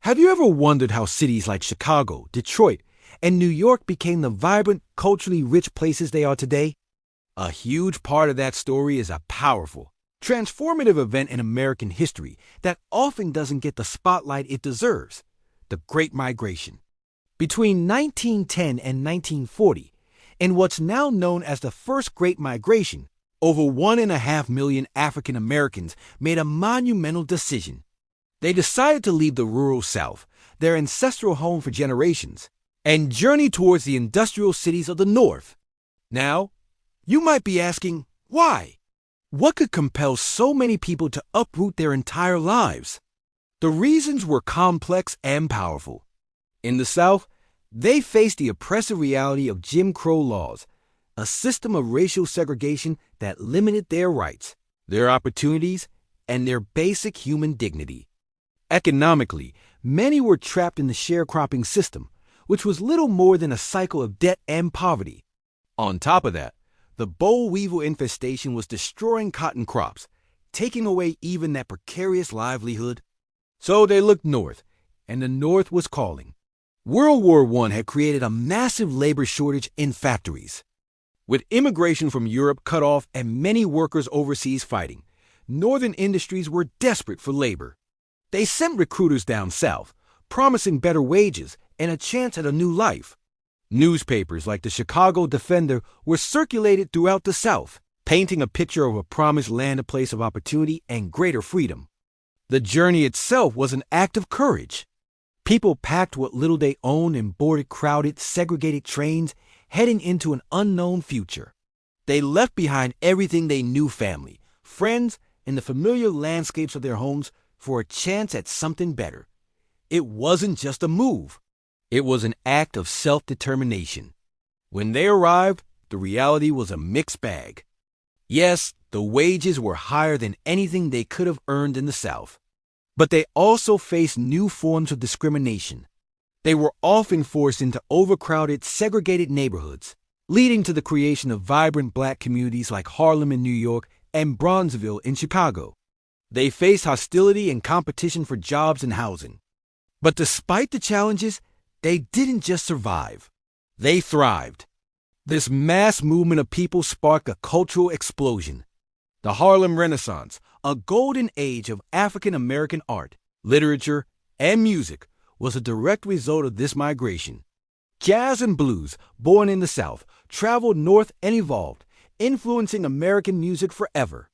Have you ever wondered how cities like Chicago, Detroit, and New York became the vibrant, culturally rich places they are today? A huge part of that story is a powerful, transformative event in American history that often doesn't get the spotlight it deserves: the Great Migration. Between 1910 and 1940, in what's now known as the First Great Migration, over 1.5 million African Americans made a monumental decision. They decided to leave the rural South, their ancestral home for generations, and journey towards the industrial cities of the North. Now, you might be asking, why? What could compel so many people to uproot their entire lives? The reasons were complex and powerful. In the South, they faced the oppressive reality of Jim Crow laws, a system of racial segregation that limited their rights, their opportunities, and their basic human dignity. Economically, many were trapped in the sharecropping system, which was little more than a cycle of debt and poverty. On top of that, the boll weevil infestation was destroying cotton crops, taking away even that precarious livelihood. So they looked north, and the North was calling. World War I had created a massive labor shortage in factories. With immigration from Europe cut off and many workers overseas fighting, northern industries were desperate for labor. They sent recruiters down south, promising better wages and a chance at a new life. Newspapers like the Chicago Defender were circulated throughout the South, painting a picture of a promised land, a place of opportunity and greater freedom. The journey itself was an act of courage. People packed what little they owned and boarded crowded, segregated trains, heading into an unknown future. They left behind everything they knew: family, friends, and the familiar landscapes of their homes for a chance at something better. It wasn't just a move. It was an act of self-determination. When they arrived, the reality was a mixed bag. Yes, the wages were higher than anything they could have earned in the South. But they also faced new forms of discrimination. They were often forced into overcrowded, segregated neighborhoods, leading to the creation of vibrant black communities like Harlem in New York and Bronzeville in Chicago. They faced hostility and competition for jobs and housing. But despite the challenges, they didn't just survive. They thrived. This mass movement of people sparked a cultural explosion. The Harlem Renaissance, a golden age of African American art, literature, and music, was a direct result of this migration. Jazz and blues, born in the South, traveled north and evolved, influencing American music forever.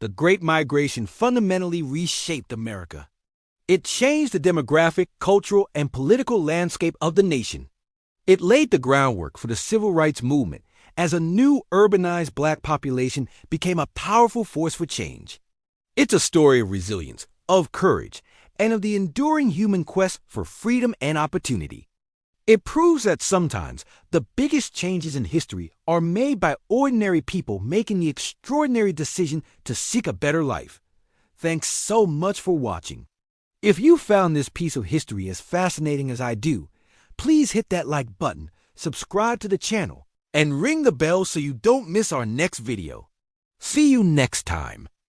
The Great Migration fundamentally reshaped America. It changed the demographic, cultural, and political landscape of the nation. It laid the groundwork for the civil rights movement as a new urbanized black population became a powerful force for change. It's a story of resilience, of courage, and of the enduring human quest for freedom and opportunity. It proves that sometimes the biggest changes in history are made by ordinary people making the extraordinary decision to seek a better life. Thanks so much for watching. If you found this piece of history as fascinating as I do, please hit that like button, subscribe to the channel, and ring the bell so you don't miss our next video. See you next time.